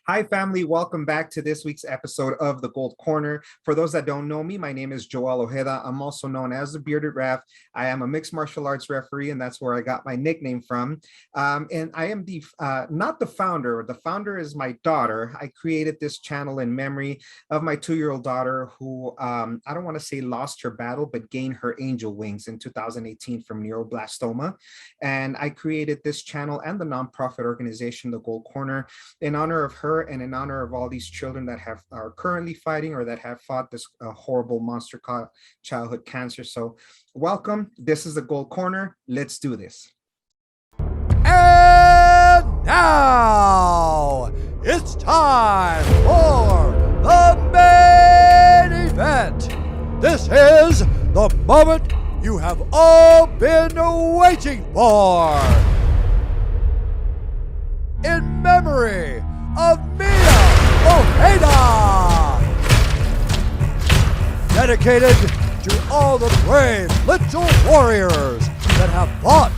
Hi, family. Welcome back to this week's episode of The Gold Corner. For those that don't know me, my name is Joel Ojeda. I'm also known as the Bearded Ref. I am a mixed martial arts referee, and that's where I got my nickname from. And I am the not the founder. The founder is my daughter. I created this channel in memory of my 2-year-old daughter who, I don't want to say lost her battle, but gained her angel wings in 2018 from neuroblastoma. And I created this channel and the nonprofit organization, The Gold Corner, in honor of her and in honor of all these children that are currently fighting or that have fought this horrible monster called childhood cancer. So welcome. This is the Gold Corner. Let's do this. And now it's time for the main event. This is the moment you have all been waiting for. In memory of Leah Hunt, dedicated to all the brave little warriors that have fought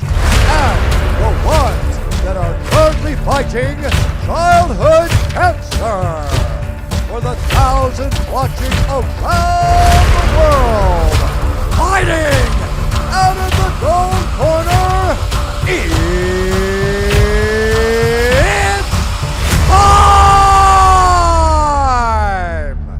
and the ones that are currently fighting childhood cancer. For the thousands watching around the world, fighting out of the Gold Corner,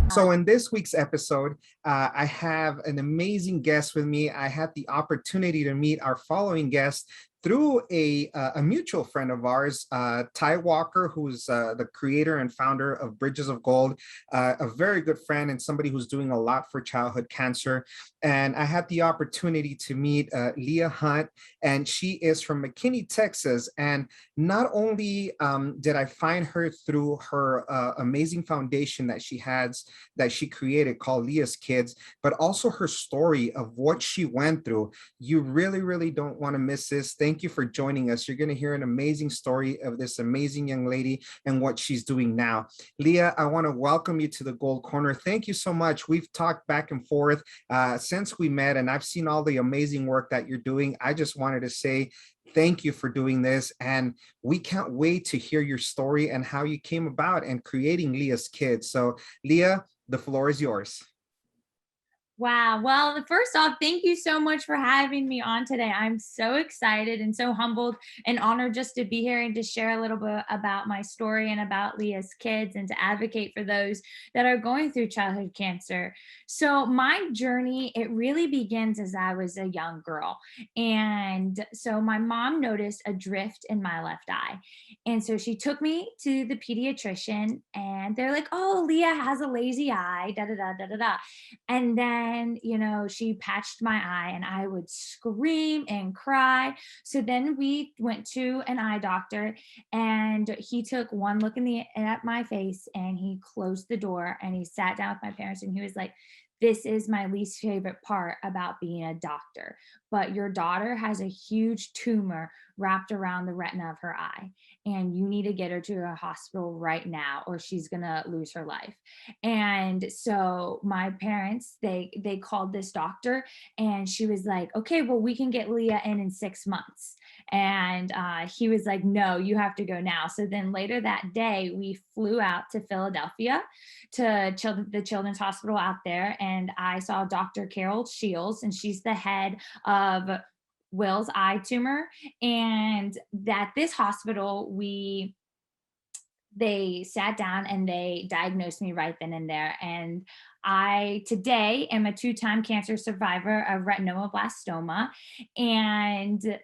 So in this week's episode, I have an amazing guest with me. I had the opportunity to meet our following guest through a mutual friend of ours, Ty Walker, who's the creator and founder of Bridges of Gold, a very good friend and somebody who's doing a lot for childhood cancer. And I had the opportunity to meet Leah Hunt, and she is from McKinney, Texas. And not only did I find her through her amazing foundation that she created called Leah's Kids, but also her story of what she went through. You really, really don't want to miss this. Thank you for joining us. You're going to hear an amazing story of this amazing young lady and what she's doing now. Leah, I want to welcome you to the Gold Corner. Thank you so much. We've talked back and forth since we met, and I've seen all the amazing work that you're doing. I just wanted to say thank you for doing this, and we can't wait to hear your story and how you came about and creating Leah's Kids. So Leah, the floor is yours. Wow. Well, first off, thank you so much for having me on today. I'm so excited and so humbled and honored just to be here and to share a little bit about my story and about Leah's Kids and to advocate for those that are going through childhood cancer. So my journey, it really begins as I was a young girl. And so my mom noticed a drift in my left eye. And so she took me to the pediatrician and they're like, oh, Leah has a lazy eye, da da da da da da. And then, she patched my eye and I would scream and cry. So then we went to an eye doctor and he took one look at my face and he closed the door and he sat down with my parents and he was like, this is my least favorite part about being a doctor, but your daughter has a huge tumor wrapped around the retina of her eye and you need to get her to a hospital right now or she's gonna lose her life. And so my parents, they called this doctor and she was like, okay, well, we can get Leah in 6 months. And he was like, no, you have to go now. So then later that day, we flew out to Philadelphia to the Children's Hospital out there. And I saw Dr. Carol Shields, and she's the head of Will's eye tumor. And at this hospital, they sat down and they diagnosed me right then and there. And I today am a 2-time cancer survivor of retinoblastoma.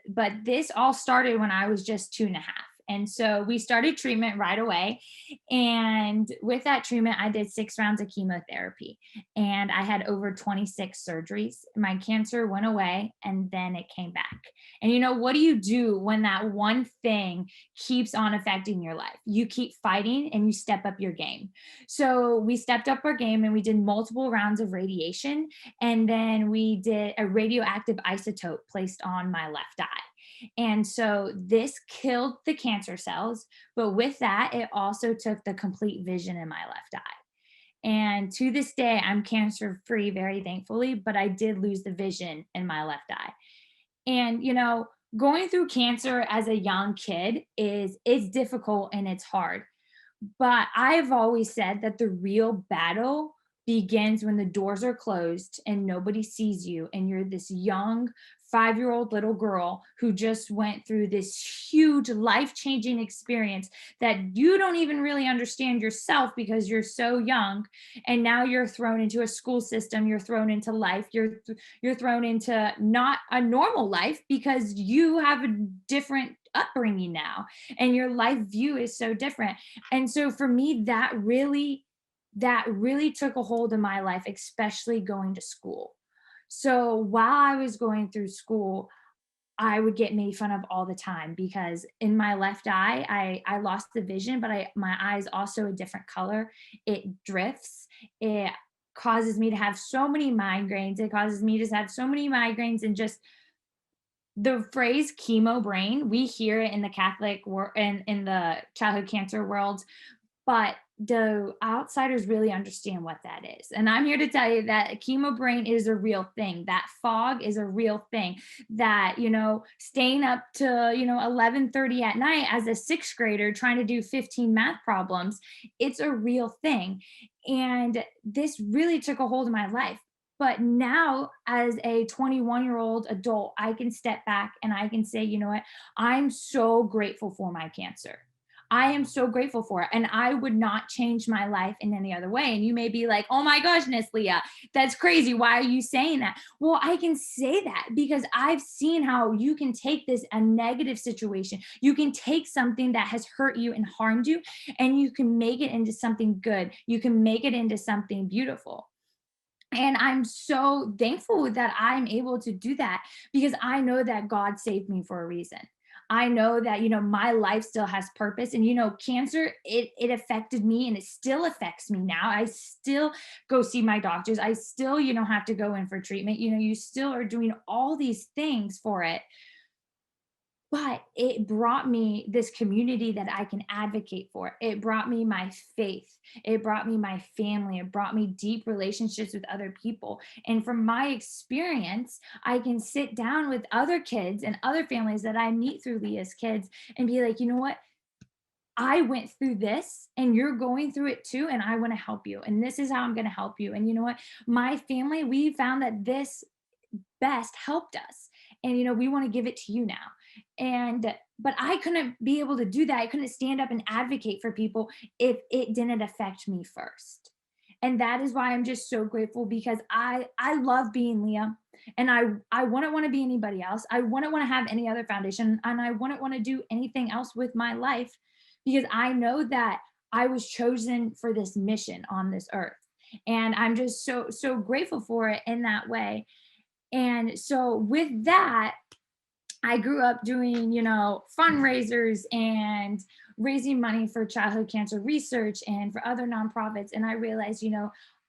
But this all started when I was just 2.5. And so we started treatment right away. And with that treatment, I did 6 rounds of chemotherapy and I had over 26 surgeries. My cancer went away and then it came back. And what do you do when that one thing keeps on affecting your life? You keep fighting and you step up your game. So we stepped up our game and we did multiple rounds of radiation. And then we did a radioactive isotope placed on my left eye. And so this killed the cancer cells, but with that, it also took the complete vision in my left eye. And to this day, I'm cancer free, very thankfully, but I did lose the vision in my left eye. And, going through cancer as a young kid is difficult and it's hard. But I've always said that the real battle begins when the doors are closed and nobody sees you, and you're this young 5-year-old little girl who just went through this huge life-changing experience that you don't even really understand yourself because you're so young. And now you're thrown into a school system, you're thrown into life, you're thrown into not a normal life because you have a different upbringing now, and your life view is so different. And so for me, that really took a hold of my life, especially going to school. So while I was going through school, I would get made fun of all the time because in my left eye, I lost the vision, but my eye is also a different color. It drifts. It causes me to have so many migraines. It causes me to have so many migraines, and just the phrase chemo brain, we hear it in the Catholic world and in the childhood cancer world, but do outsiders really understand what that is? And I'm here to tell you that chemo brain is a real thing. That fog is a real thing. That, staying up to, 11:30 at night as a sixth grader trying to do 15 math problems, it's a real thing. And this really took a hold of my life. But now, as a 21-year-old adult, I can step back and I can say, you know what? I'm so grateful for my cancer. I am so grateful for it. And I would not change my life in any other way. And you may be like, oh my goodness, Leah, that's crazy. Why are you saying that? Well, I can say that because I've seen how you can take a negative situation. You can take something that has hurt you and harmed you, and you can make it into something good. You can make it into something beautiful. And I'm so thankful that I'm able to do that because I know that God saved me for a reason. I know that, my life still has purpose. And, cancer, it affected me and it still affects me now. I still go see my doctors. I still, have to go in for treatment. You still are doing all these things for it, but it brought me this community that I can advocate for. It brought me my faith. It brought me my family. It brought me deep relationships with other people. And from my experience, I can sit down with other kids and other families that I meet through Leah's Kids and be like, you know what? I went through this and you're going through it too. And I want to help you. And this is how I'm going to help you. And you know what? My family, we found that this best helped us, and we want to give it to you now. And but I couldn't be able to do that. I couldn't stand up and advocate for people if it didn't affect me first. And that is why I'm just so grateful, because I love being Leah, and I wouldn't want to be anybody else. I wouldn't want to have any other foundation, and I wouldn't want to do anything else with my life, because I know that I was chosen for this mission on this earth. And I'm just so grateful for it in that way. And so with that, I grew up doing, fundraisers and raising money for childhood cancer research and for other nonprofits. And I realized,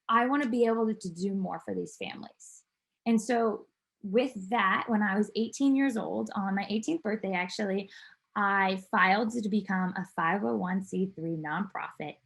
I want to be able to do more for these families. And so with that, when I was 18 years old, on my 18th birthday, actually, I filed to become a 501c3 nonprofit.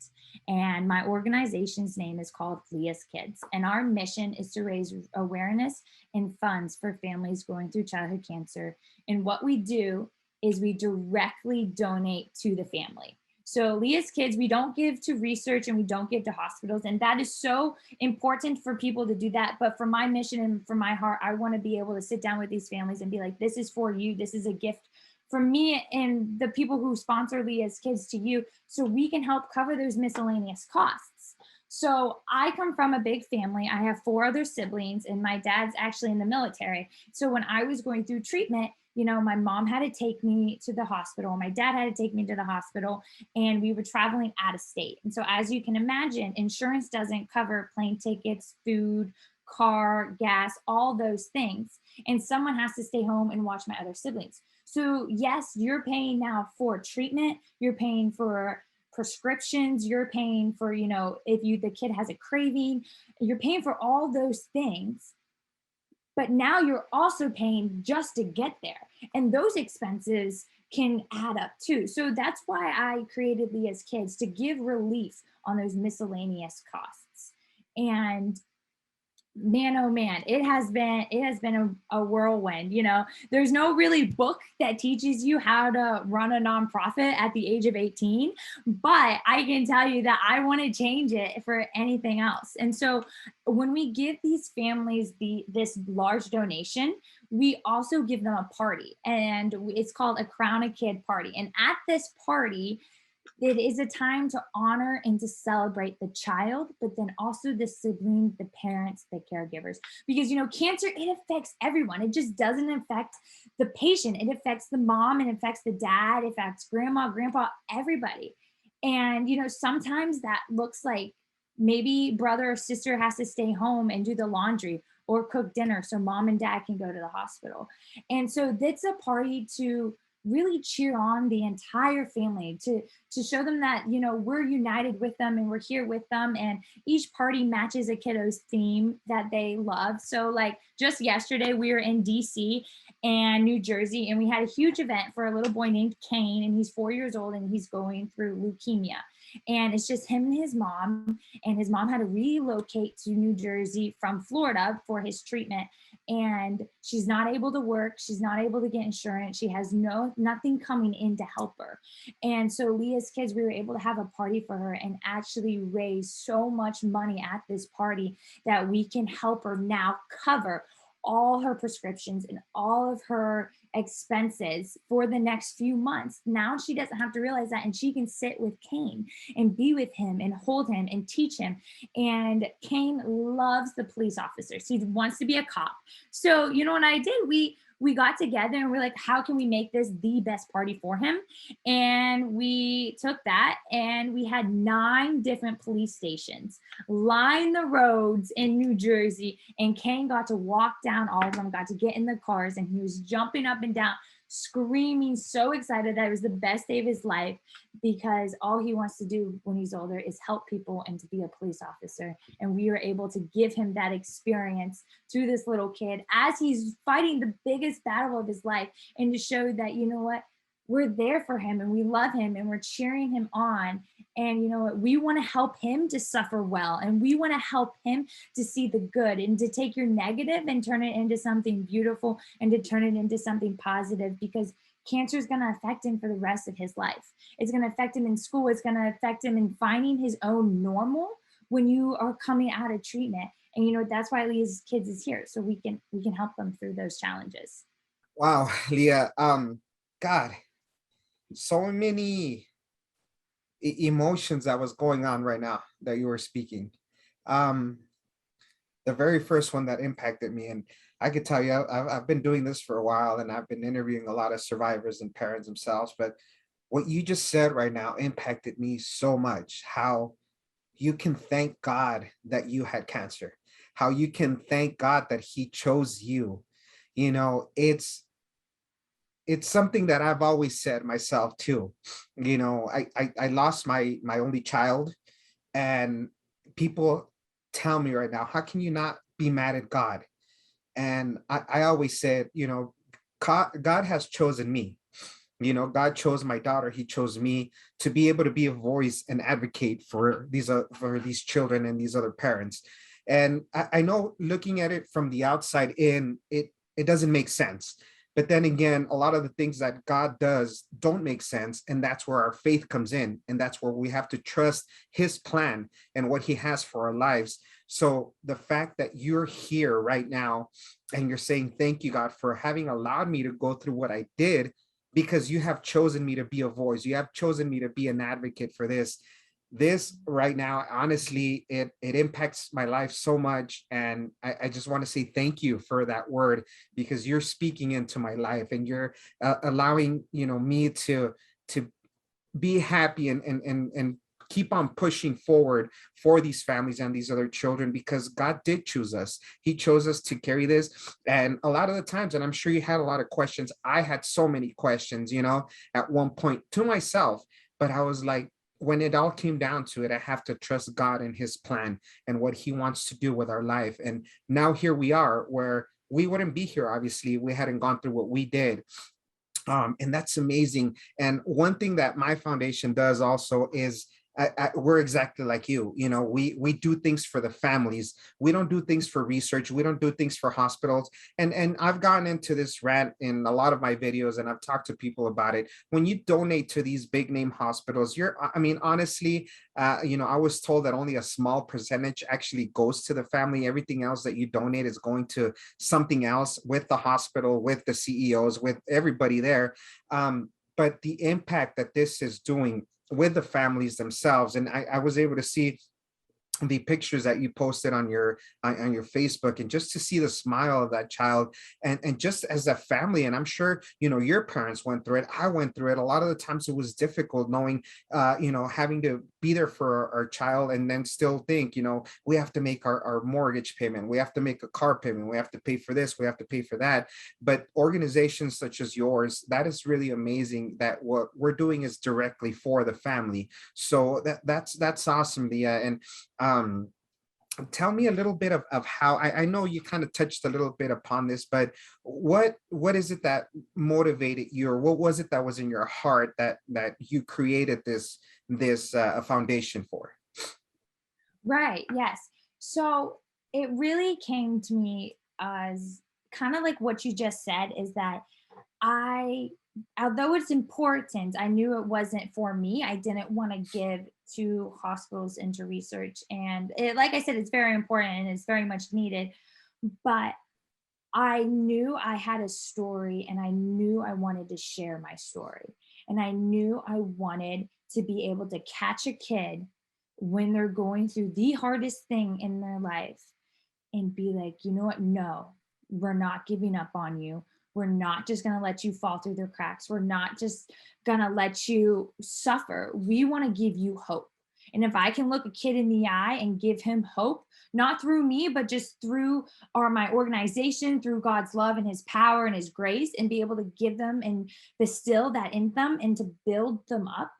And my organization's name is called Leah's Kids. And our mission is to raise awareness and funds for families going through childhood cancer. And what we do is we directly donate to the family. So Leah's Kids, we don't give to research and we don't give to hospitals. And that is so important for people to do that. But for my mission and for my heart, I want to be able to sit down with these families and be like, this is for you. This is a gift from me and the people who sponsor Leah's Kids to you, so we can help cover those miscellaneous costs. So I come from a big family. I have 4 other siblings, and my dad's actually in the military. So when I was going through treatment, my mom had to take me to the hospital. My dad had to take me to the hospital, and we were traveling out of state. And so as you can imagine, insurance doesn't cover plane tickets, food, car, gas, all those things. And someone has to stay home and watch my other siblings. So yes, you're paying now for treatment, you're paying for prescriptions, you're paying for, if the kid has a craving, you're paying for all those things. But now you're also paying just to get there. And those expenses can add up too. So that's why I created Leah's Kids, to give relief on those miscellaneous costs. And man, oh man, it has been a whirlwind. There's no really book that teaches you how to run a nonprofit at the age of 18, but I can tell you that I want to change it for anything else. And so when we give these families this large donation, we also give them a party, and it's called a Crown a Kid party. And at this party, it is a time to honor and to celebrate the child, but then also the siblings, the parents, the caregivers. Because, cancer, it affects everyone. It just doesn't affect the patient. It affects the mom, it affects the dad, it affects grandma, grandpa, everybody. And, sometimes that looks like maybe brother or sister has to stay home and do the laundry or cook dinner so mom and dad can go to the hospital. And so that's a party to really cheer on the entire family, to show them that we're united with them and we're here with them. And each party matches a kiddo's theme that they love. So like just yesterday we were in DC and New Jersey, and we had a huge event for a little boy named Kane, and he's 4 years old and he's going through leukemia. And it's just him and his mom, and his mom had to relocate to New Jersey from Florida for his treatment. And she's not able to work, she's not able to get insurance, she has nothing coming in to help her. And so Leah's kids, we were able to have a party for her and actually raise so much money at this party that we can help her now cover all her prescriptions and all of her expenses for the next few months. Now she doesn't have to realize that, and she can sit with Kane and be with him and hold him and teach him. And Kane loves the police officers. He wants to be a cop. So, what I did? We got together and we're like, how can we make this the best party for him? And we took that and we had 9 different police stations line the roads in New Jersey. And Kane got to walk down all of them, got to get in the cars, and he was jumping up and down, screaming, so excited that it was the best day of his life, because all he wants to do when he's older is help people and to be a police officer. And we were able to give him that experience to this little kid as he's fighting the biggest battle of his life, and to show that, we're there for him and we love him and we're cheering him on. And we want to help him to suffer well, and we want to help him to see the good and to take your negative and turn it into something beautiful and to turn it into something positive, because cancer is going to affect him for the rest of his life. It's going to affect him in school. It's going to affect him in finding his own normal when you are coming out of treatment. And that's why Leah's Kids is here, so we can help them through those challenges. Wow, Leah, God, so many emotions that was going on right now that you were speaking. The very first one that impacted me, and I could tell you, I've been doing this for a while, and I've been interviewing a lot of survivors and parents themselves, but what you just said right now impacted me so much. How you can thank God that you had cancer, how you can thank God that he chose you. It's something that I've always said myself too. I lost my only child, and people tell me right now, how can you not be mad at God? And I always said, God has chosen me. God chose my daughter. He chose me to be able to be a voice and advocate for these children and these other parents. And I know, looking at it from the outside in, it doesn't make sense. But then again, a lot of the things that God does don't make sense. And that's where our faith comes in. And that's where we have to trust his plan and what he has for our lives. So the fact that you're here right now and you're saying, thank you, God, for having allowed me to go through what I did, because you have chosen me to be a voice. You have chosen me to be an advocate for this. This right now, honestly, it impacts my life so much. And I just want to say thank you for that word, because you're speaking into my life, and you're allowing, me to be happy and keep on pushing forward for these families and these other children, because God did choose us. He chose us to carry this. And a lot of the times, and I'm sure you had a lot of questions. I had so many questions, at one point to myself, but I was like, when it all came down to it, I have to trust God and his plan and what he wants to do with our life. And now here we are, where we wouldn't be here, obviously, we hadn't gone through what we did. And that's amazing. And one thing that my foundation does also is we're exactly like you. You know, we do things for the families. We don't do things for research. We don't do things for hospitals. And I've gotten into this rant in a lot of my videos, and I've talked to people about it. When you donate to these big name hospitals, I mean, honestly, you know, I was told that only a small percentage actually goes to the family. Everything else that you donate is going to something else, with the hospital, with the CEOs, with everybody there. But the impact that this is doing with the families themselves, and I was able to see the pictures that you posted on your Facebook, and just to see the smile of that child, and just as a family. And I'm sure, you know, your parents went through it, I went through it. A lot of the times it was difficult knowing, you know, having to be there for our child, and then still think, you know, we have to make our mortgage payment, we have to make a car payment, we have to pay for this, we have to pay for that. But organizations such as yours, that is really amazing, that what we're doing is directly for the family. So that's awesome, Leah. And um, tell me a little bit of how, I know you kind of touched a little bit upon this, but what is it that motivated you, or what was it that was in your heart that you created this foundation for? Right. Yes. So it really came to me as kind of like what you just said, is that I, although it's important, I knew it wasn't for me. I didn't want to give to hospitals and to research. And it, like I said, it's very important and it's very much needed. But I knew I had a story, and I knew I wanted to share my story. And I knew I wanted to be able to catch a kid when they're going through the hardest thing in their life and be like, you know what? No, we're not giving up on you. We're not just going to let you fall through the cracks. We're not just going to let you suffer. We want to give you hope. And if I can look a kid in the eye and give him hope, not through me, but just through my organization, through God's love and his power and his grace, and be able to give them and distill that in them and to build them up,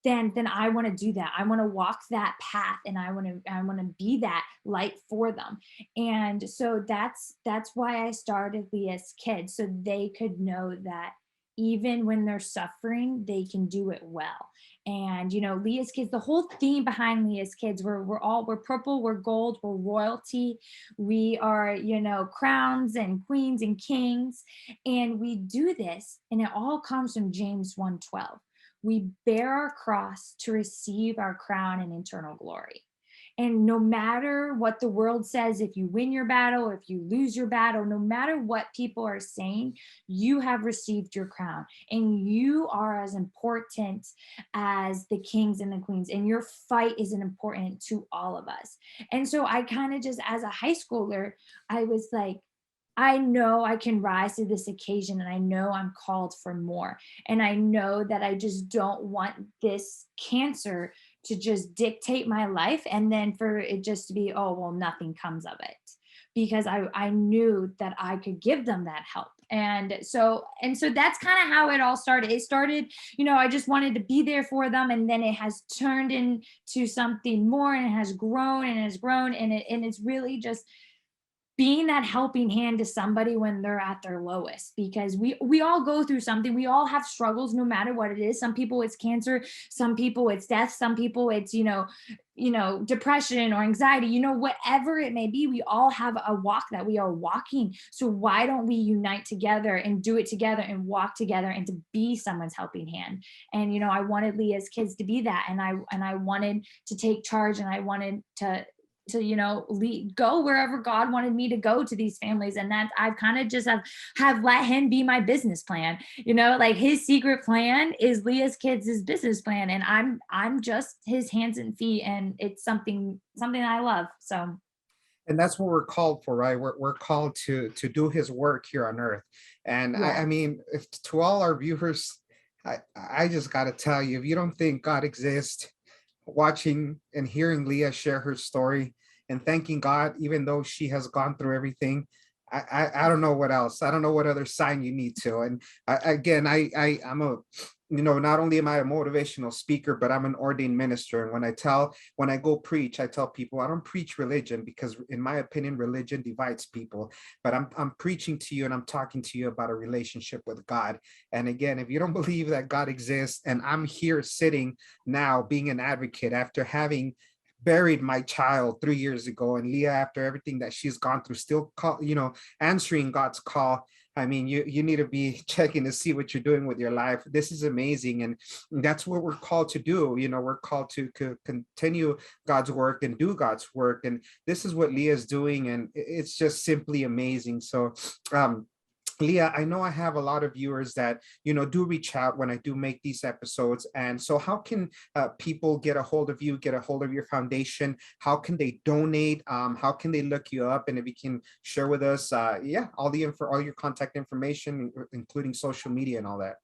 then I want to do that. I want to walk that path, and I want to be that light for them. And so that's why I started Leah's Kids, so they could know that even when they're suffering, they can do it well. And you know, Leah's Kids, the whole theme behind Leah's Kids, we're purple, we're gold, we're royalty, we are, you know, crowns and queens and kings. And we do this, and it all comes from James 1:12. We bear our cross to receive our crown and eternal glory. And no matter what the world says, if you win your battle or if you lose your battle, no matter what people are saying, you have received your crown, and you are as important as the kings and the queens, and your fight is important to all of us. And so I kind of just, as a high schooler, I was like, I know I can rise to this occasion, and I know I'm called for more. And I know that I just don't want this cancer to just dictate my life, and then for it just to be, oh, well, nothing comes of it. Because I knew that I could give them that help. And so that's kind of how it all started. It started, you know, I just wanted to be there for them, and then it has turned into something more, and it has grown and has grown, and it's really just being that helping hand to somebody when they're at their lowest, because we all go through something. We all have struggles, no matter what it is. Some people it's cancer, some people it's death, some people it's, you know, depression or anxiety, you know, whatever it may be. We all have a walk that we are walking. So why don't we unite together and do it together and walk together and to be someone's helping hand? And you know, I wanted Leah's Kids to be that, and I wanted to take charge, and I wanted to you know, go wherever God wanted me to go to these families. And that I've kind of just have let him be my business plan. You know, like his secret plan is Leah's Kids' business plan, and I'm just his hands and feet, and it's something I love. So, And that's what we're called for, right? We're called to do his work here on earth. And yeah. I mean, if to all our viewers, I just got to tell you, if you don't think God exists, watching and hearing Leah share her story and thanking God, even though she has gone through everything, I don't know what else. I don't know what other sign you need to. And again, I'm a not only am I a motivational speaker, but I'm an ordained minister. And when I go preach, I tell people I don't preach religion, because in my opinion, religion divides people. But I'm preaching to you, and I'm talking to you about a relationship with God. And again, if you don't believe that God exists, and I'm here sitting now being an advocate after having buried my child 3 years ago, and Leah, after everything that she's gone through, still answering God's call. I mean, you need to be checking to see what you're doing with your life. This is amazing, and that's what we're called to do. We're called to continue God's work and do God's work, and this is what Leah is doing, and it's just simply amazing. So, Leah, I know I have a lot of viewers that, do reach out when I do make these episodes. And so how can people get a hold of you, get a hold of your foundation? How can they donate? How can they look you up? And if you can share with us, all your contact information, including social media and all that.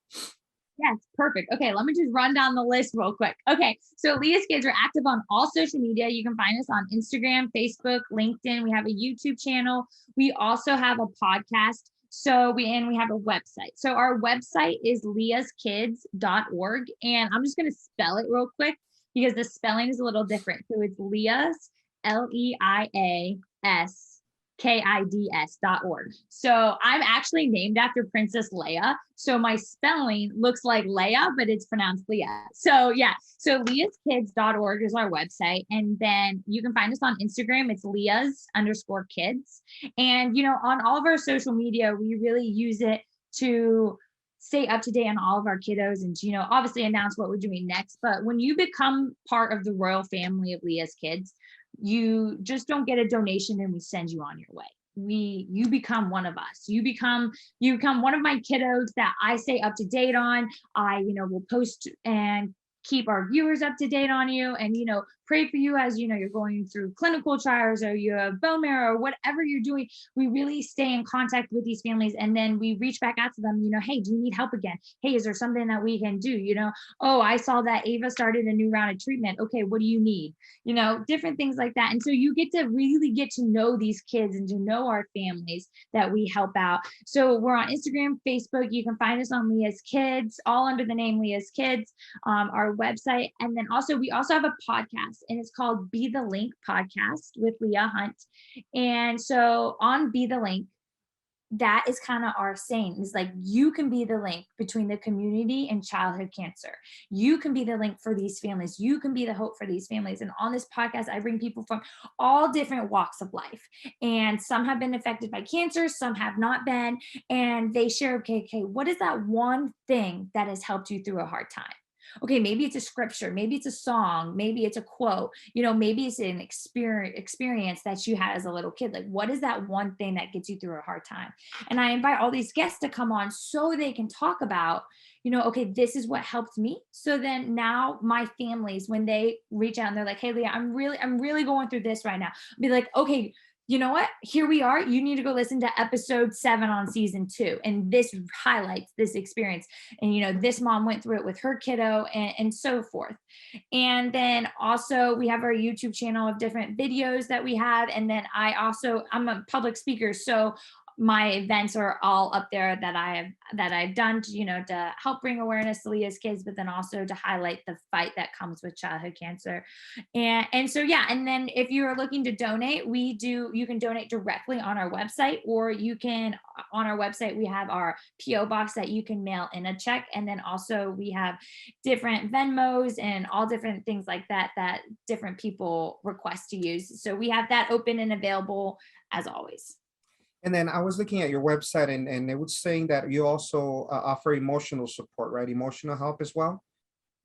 Yes, perfect. Okay, let me just run down the list real quick. Okay, so Leah's Kids are active on all social media. You can find us on Instagram, Facebook, LinkedIn. We have a YouTube channel. We also have a podcast. So we have a website. So our website is leahskids.org. And I'm just going to spell it real quick because the spelling is a little different. So it's Leah's, LEIASKIDS.org. So I'm actually named after Princess Leia. So my spelling looks like Leia, but it's pronounced Leah. So yeah. So leahskids.org is our website. And then you can find us on Instagram. It's Leah's_kids. And, on all of our social media, we really use it to stay up to date on all of our kiddos and, obviously announce what we're doing next. But when you become part of the royal family of Leah's Kids, you just don't get a donation and we send you on your way. You become one of us. You become one of my kiddos that I stay up to date on. I, will post and keep our viewers up to date on you, and pray for you as you're going through clinical trials, or you have bone marrow, or whatever you're doing. We really stay in contact with these families, and then we reach back out to them. Hey, do you need help again? Hey, is there something that we can do? Oh, I saw that Ava started a new round of treatment. Okay, what do you need? Different things like that. And so you get to really get to know these kids and to know our families that we help out. So we're on Instagram, Facebook. You can find us on Leah's Kids, all under the name Leah's Kids, our website. And then we also have a podcast, and it's called Be the Link Podcast with Leah Hunt. And so on Be the Link, that is kind of our saying, is like, you can be the link between the community and childhood cancer. You can be the link for these families. You can be the hope for these families. And on this podcast, I bring people from all different walks of life. And some have been affected by cancer, some have not been. And they share, okay, what is that one thing that has helped you through a hard time? Okay, maybe it's a scripture, maybe it's a song, maybe it's a quote, maybe it's an experience that you had as a little kid. Like, what is that one thing that gets you through a hard time? And I invite all these guests to come on so they can talk about, okay, this is what helped me. So then now my families, when they reach out and they're like, hey, Leah, I'm really going through this right now. I'll be like, okay, you know what? Here we are. You need to go listen to episode 7 on season 2. And this highlights this experience. And, this mom went through it with her kiddo, and so forth. And then also we have our YouTube channel of different videos that we have. And then I'm a public speaker. So my events are all up there that I've done to, to help bring awareness to Leah's Kids, but then also to highlight the fight that comes with childhood cancer. And so, yeah. And then if you are looking to donate, you can donate directly on our website, or on our website, we have our PO box that you can mail in a check. And then also we have different Venmos and all different things like that different people request to use. So we have that open and available as always. And then I was looking at your website, and it was saying that you also offer emotional support, right? Emotional help as well?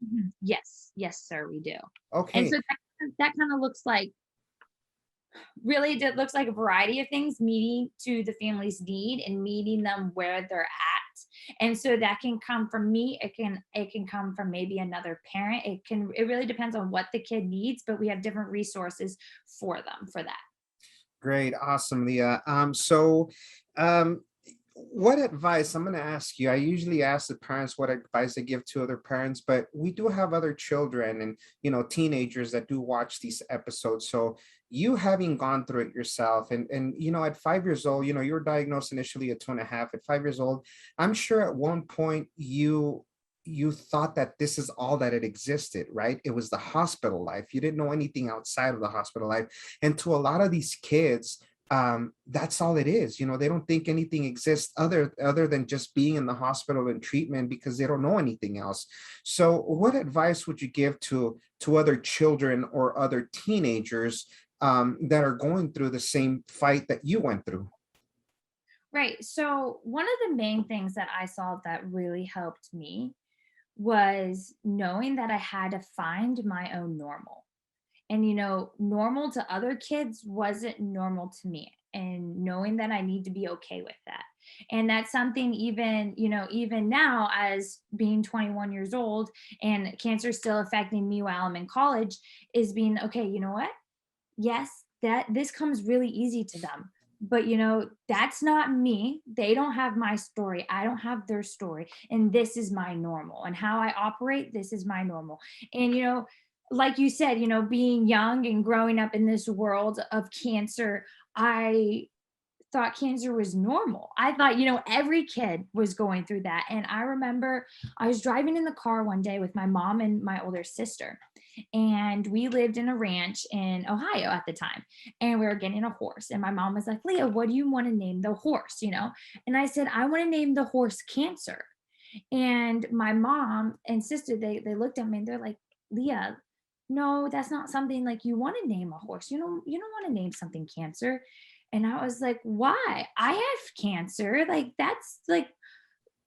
Mm-hmm. Yes, sir, we do. Okay. And so that kind of looks like, really, it looks like a variety of things, meeting to the family's need and meeting them where they're at. And so that can come from me. It can come from maybe another parent. It really depends on what the kid needs, but we have different resources for them for that. Great. Awesome, Leah. What advice, I'm going to ask you, I usually ask the parents what advice they give to other parents, but we do have other children and, teenagers that do watch these episodes. So you having gone through it yourself, and at 5 years old, you were diagnosed initially at 2.5. At 5 years old, I'm sure at one point you you thought that this is all that it existed, right? It was the hospital life. You didn't know anything outside of the hospital life. And to a lot of these kids, that's all it is. They don't think anything exists other than just being in the hospital and treatment, because they don't know anything else. So what advice would you give to other children or other teenagers that are going through the same fight that you went through? Right. So, one of the main things that I saw that really helped me was knowing that I had to find my own normal. And, normal to other kids wasn't normal to me. And knowing that I need to be okay with that. And that's something, even now, as being 21 years old and cancer still affecting me while I'm in college, is being okay, you know what? Yes, that this comes really easy to them. But that's not me. They don't have my story. I don't have their story. And this is my normal. And how I operate, this is my normal. And like you said, being young and growing up in this world of cancer, I thought cancer was normal. I thought, every kid was going through that. And I remember I was driving in the car one day with my mom and my older sister. And we lived in a ranch in Ohio at the time. And we were getting a horse. And my mom was like, Leah, what do you want to name the horse? And I said, I want to name the horse Cancer. And my mom and sister, they looked at me and they're like, Leah, no, that's not something like you want to name a horse. You don't want to name something Cancer. And I was like, why? I have cancer.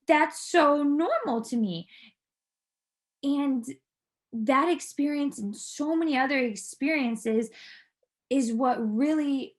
That's so normal to me. And that experience and so many other experiences is what really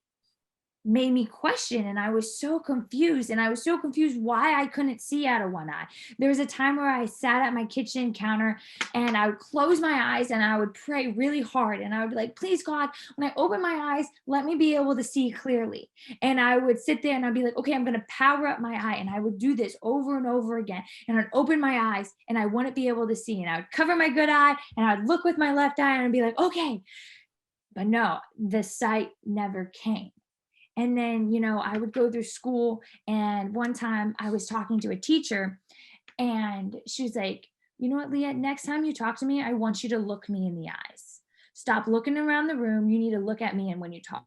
made me question. And I was so confused, and I was so confused why I couldn't see out of one eye. There was a time where I sat at my kitchen counter and I would close my eyes and I would pray really hard, and I would be like, please God, when I open my eyes, let me be able to see clearly. And I would sit there and I'd be like, okay, I'm going to power up my eye. And I would do this over and over again, and I'd open my eyes and I wouldn't be able to see, and I would cover my good eye and I would look with my left eye and I'd be like, okay. But no, the sight never came. And then, I would go through school. And one time I was talking to a teacher, and she was like, you know what, Leah, next time you talk to me, I want you to look me in the eyes. Stop looking around the room. You need to look at me and when you talk.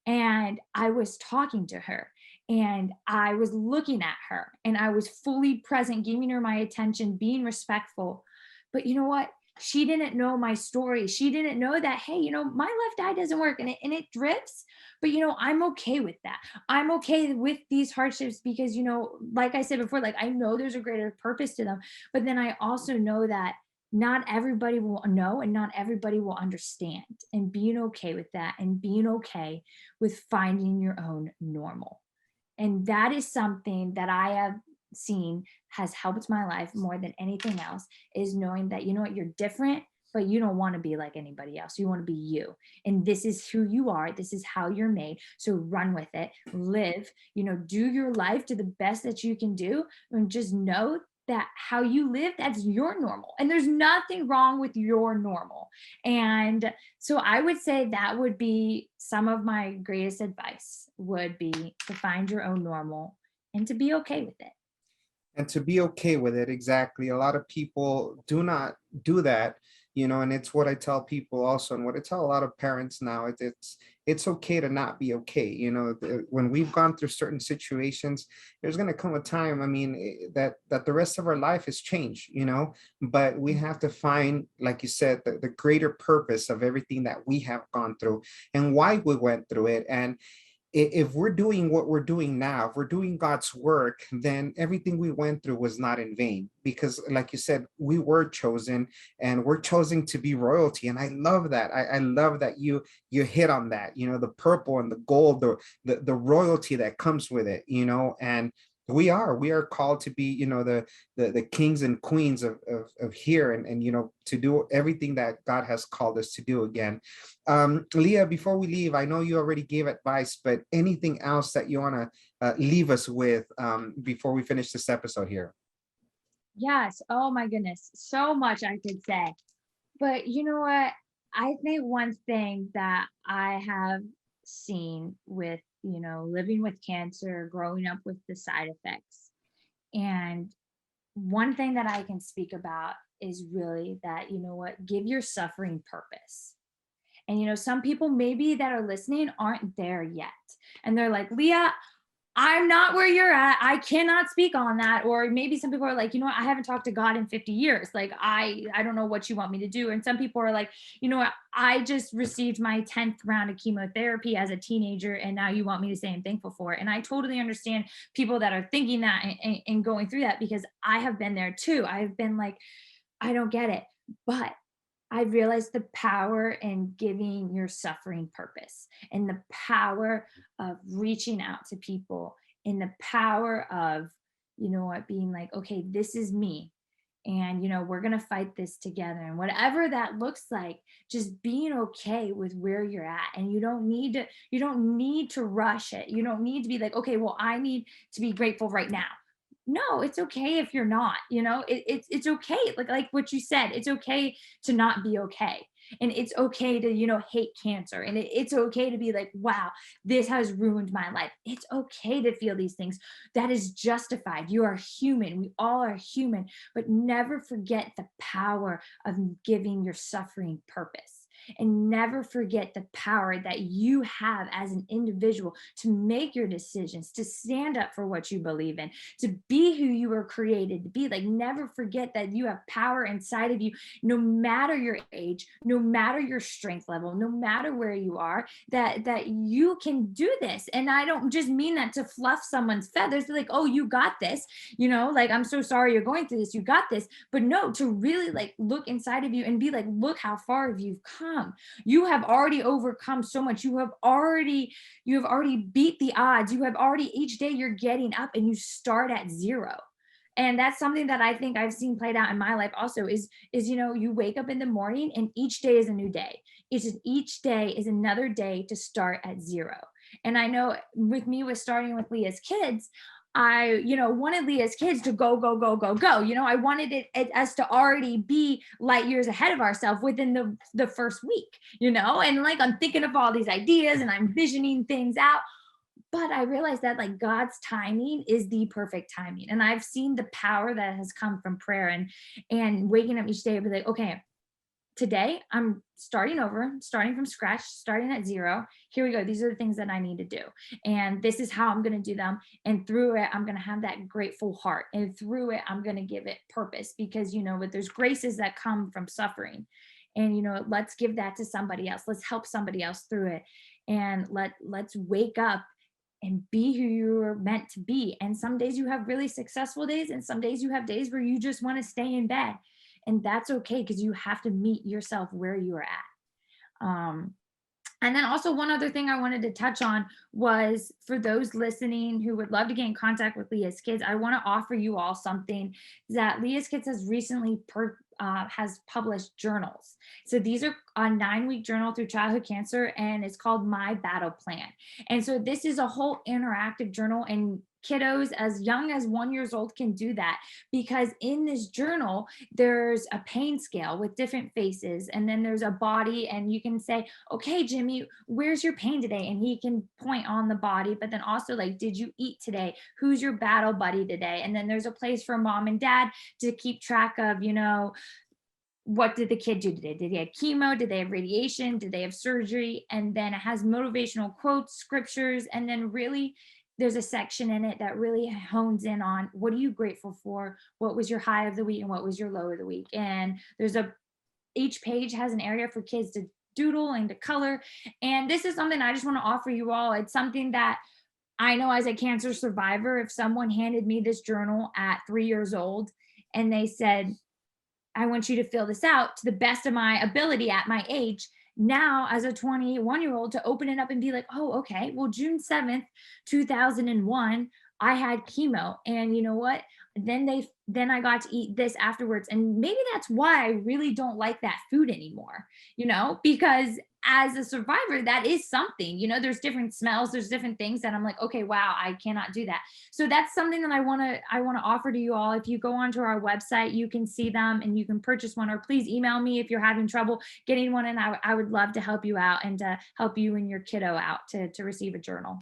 And I was talking to her and I was looking at her and I was fully present, giving her my attention, being respectful. But you know what? She didn't know my story. She didn't know that, hey, my left eye doesn't work, and it drifts. But I'm okay with that. I'm okay with these hardships because, like I said before, like I know there's a greater purpose to them. But then I also know that not everybody will know and not everybody will understand, and being okay with that and being okay with finding your own normal. And that is something that I have seen has helped my life more than anything else, is knowing that, what, you're different, but you don't want to be like anybody else. You want to be you. And this is who you are. This is how you're made. So run with it, live, do your life to the best that you can do. And just know that how you live, that's your normal. And there's nothing wrong with your normal. And so I would say that would be some of my greatest advice, would be to find your own normal and to be okay with it. And to be okay with it. Exactly. A lot of people do not do that, and it's what I tell people also, and what I tell a lot of parents now. It's okay to not be okay. When we've gone through certain situations, there's going to come a time, I mean, that the rest of our life has changed, but we have to find, like you said, the greater purpose of everything that we have gone through and why we went through it. And if we're doing what we're doing now, if we're doing God's work, then everything we went through was not in vain. Because, like you said, we were chosen, and we're chosen to be royalty. And I love that. I love that you hit on that. The purple and the gold, the royalty that comes with it. And we are called to be, the kings and queens of here, and to do everything that God has called us to do again. Leah, before we leave, I know you already gave advice, but anything else that you want to leave us with before we finish this episode here? Yes. Oh my goodness. So much I could say. But you know what? I think one thing that I have seen with, living with cancer, growing up with the side effects, and one thing that I can speak about is really that, you know what, give your suffering purpose. And, you know, some people maybe that are listening aren't there yet. And they're like, Leah, I'm not where you're at. I cannot speak on that. Or maybe some people are like, you know what, I haven't talked to God in 50 years. Like, I don't know what you want me to do. And some people are like, you know what, I just received my 10th round of chemotherapy as a teenager, and now you want me to say I'm thankful for it. And I totally understand people that are thinking that and going through that, because I have been there too. I've been like, I don't get it. But I realized the power in giving your suffering purpose, and the power of reaching out to people, and the power of, you know what, being like, okay, this is me. And, you know, we're going to fight this together. And whatever that looks like, just being okay with where you're at. And you don't need to rush it. You don't need to be like, okay, well, I need to be grateful right now. No, it's okay if you're not, you know, it's okay. Like what you said, it's okay to not be okay. And it's okay to, you know, hate cancer. And it's okay to be like, wow, this has ruined my life. It's okay to feel these things. That is justified. You are human. We all are human. But never forget the power of giving your suffering purpose. And never forget the power that you have as an individual to make your decisions, to stand up for what you believe in, to be who you were created to be. Like, never forget that you have power inside of you, no matter your age, no matter your strength level, no matter where you are, that you can do this. And I don't just mean that to fluff someone's feathers, like, oh, you got this, you know, like, I'm so sorry you're going through this, you got this. But no, to really like look inside of you and be like, look how far you've come. You have already overcome so much. You have already beat the odds. You have already, each day you're getting up and you start at zero. And that's something that I think I've seen played out in my life also is, you know, you wake up in the morning and each day is a new day. It's just, each day is another day to start at zero. And I know with me, with starting with Leah's kids, I, you know, wanted Leah's kids to go, go, go, go, go. You know, I wanted it us to already be light years ahead of ourselves within the first week, you know, and like I'm thinking of all these ideas and I'm visioning things out. But I realized that like God's timing is the perfect timing. And I've seen the power that has come from prayer and waking up each day and be like, okay, today I'm starting over, starting from scratch, starting at zero. Here we go. These are the things that I need to do. And this is how I'm going to do them. And through it, I'm going to have that grateful heart. And through it, I'm going to give it purpose, because, you know, but there's graces that come from suffering. And, you know, let's give that to somebody else. Let's help somebody else through it. And let's wake up and be who you're meant to be. And some days you have really successful days, and some days you have days where you just want to stay in bed. And that's okay, because you have to meet yourself where you are at. And then also one other thing I wanted to touch on was, for those listening who would love to get in contact with Leah's Kids, I want to offer you all something that Leah's Kids has recently has published journals. So these are a 9-week journal through childhood cancer, and it's called My Battle Plan. And so this is a whole interactive journal, and kiddos as young as 1 year old can do that, because in this journal there's a pain scale with different faces, and then there's a body, and you can say, okay, Jimmy, where's your pain today? And he can point on the body, but then also like, did you eat today? Who's your battle buddy today? And then there's a place for mom and dad to keep track of, you know, what did the kid do today? Did he have chemo? Did they have radiation? Did they have surgery? And then it has motivational quotes, scriptures, and then really there's a section in it that really hones in on, what are you grateful for? What was your high of the week and what was your low of the week? And each page has an area for kids to doodle and to color. And this is something I just want to offer you all. It's something that I know as a cancer survivor, if someone handed me this journal at 3 years old and they said, I want you to fill this out to the best of my ability at my age. Now, as a 21-year-old, to open it up and be like, oh, okay, well, June 7th, 2001, I had chemo. And you know what? Then I got to eat this afterwards. And maybe that's why I really don't like that food anymore, you know, because as a survivor, that is something, you know, there's different smells, there's different things that I'm like, okay, wow, I cannot do that. So that's something that I want to offer to you all. If you go onto our website, you can see them and you can purchase one, or please email me if you're having trouble getting one. And I would love to help you out and to help you and your kiddo out to receive a journal.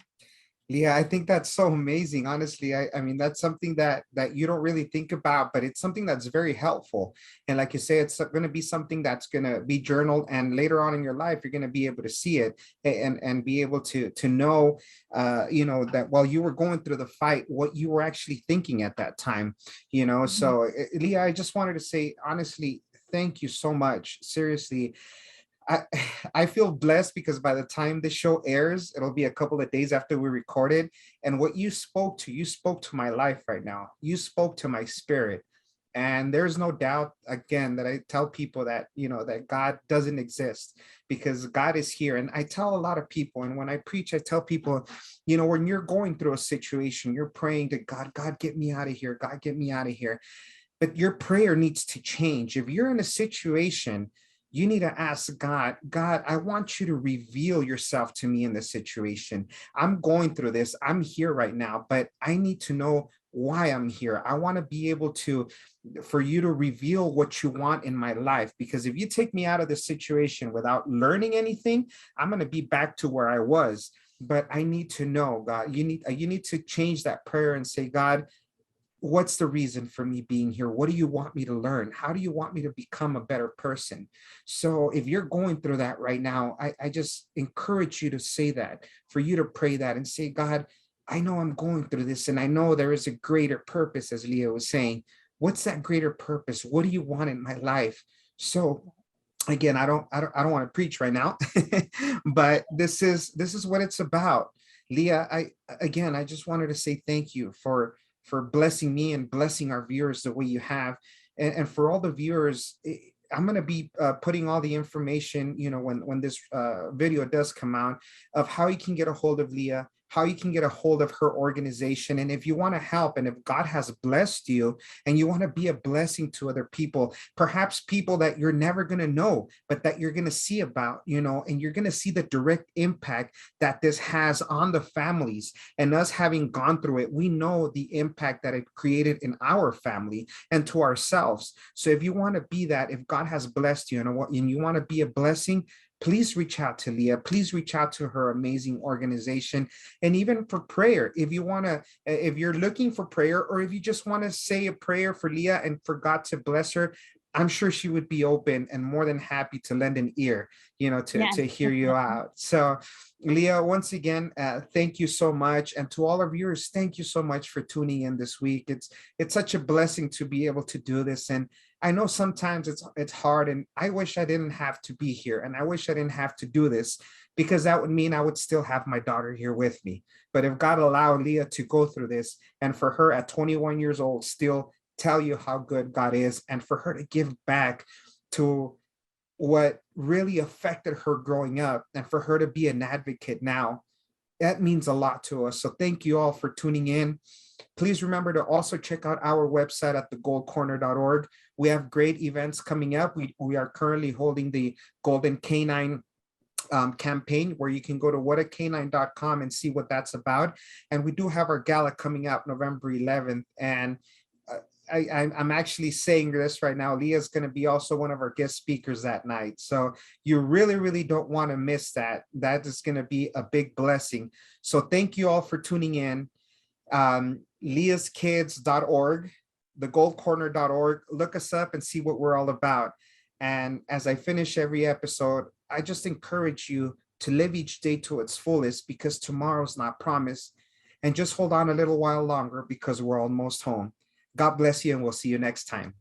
Yeah, I think that's so amazing. Honestly, I mean, that's something that you don't really think about, but it's something that's very helpful. And like you say, it's going to be something that's going to be journaled, and later on in your life, you're going to be able to see it and be able to know, that while you were going through the fight, what you were actually thinking at that time. Mhm. So Leah, I just wanted to say honestly, thank you so much. Seriously, I I feel blessed because by the time the show airs, it'll be a couple of days after we recorded. And what you spoke to my life right now. You spoke to my spirit. And there's no doubt again that I tell people that, that God doesn't exist, because God is here. And I tell a lot of people, and when I preach, I tell people, when you're going through a situation, you're praying to God, God, get me out of here. God, get me out of here. But your prayer needs to change. If you're in a situation, you need to ask God, God, I want you to reveal yourself to me in this situation. I'm going through this. I'm here right now, but I need to know why I'm here. I want to be able for you to reveal what you want in my life. Because if you take me out of this situation without learning anything, I'm going to be back to where I was. But I need to know, God, you need to change that prayer and say, God, what's the reason for me being here? What do you want me to learn? How do you want me to become a better person? So if you're going through that right now, I just encourage you to say that, for you to pray that and say, God, I know I'm going through this, and I know there is a greater purpose, as Leah was saying. What's that greater purpose? What do you want in my life? So again, I don't want to preach right now, but this is what it's about. Leah, I just wanted to say thank you for blessing me and blessing our viewers the way you have. And for all the viewers, I'm going to be putting all the information, when this video does come out, of how you can get a hold of Leah, how you can get a hold of her organization. And if you want to help, and if God has blessed you and you want to be a blessing to other people, perhaps people that you're never going to know, but that you're going to see about, and you're going to see the direct impact that this has on the families. And us having gone through it, we know the impact that it created in our family and to ourselves. So if you want to be that, if God has blessed you, and you want to be a blessing, please reach out to Leah. Please reach out to her amazing organization. And even for prayer, if you're looking for prayer, or if you just want to say a prayer for Leah and for God to bless her, I'm sure she would be open and more than happy to lend an ear, to Yes, hear you definitely. out. So, Leah, once again, thank you so much, and to all our viewers, thank you so much for tuning in this week. It's such a blessing to be able to do this, and I know sometimes it's hard, and I wish I didn't have to be here, and I wish I didn't have to do this, because that would mean I would still have my daughter here with me. But if God allowed Leah to go through this, and for her at 21 years old still tell you how good God is, and for her to give back to what really affected her growing up, and for her to be an advocate now, that means a lot to us. So thank you all for tuning in. Please remember to also check out our website at thegoldcorner.org. We have great events coming up. We are currently holding the Golden Canine campaign, where you can go to whatacanine.com and see what that's about. And we do have our gala coming up November 11th. And I'm actually saying this right now. Leah's going to be also one of our guest speakers that night. So you really, really don't want to miss that. That is going to be a big blessing. So thank you all for tuning in. Leahskids.org, thegoldcorner.org. Look us up and see what we're all about. And as I finish every episode, I just encourage you to live each day to its fullest, because tomorrow's not promised. And just hold on a little while longer, because we're almost home. God bless you, and we'll see you next time.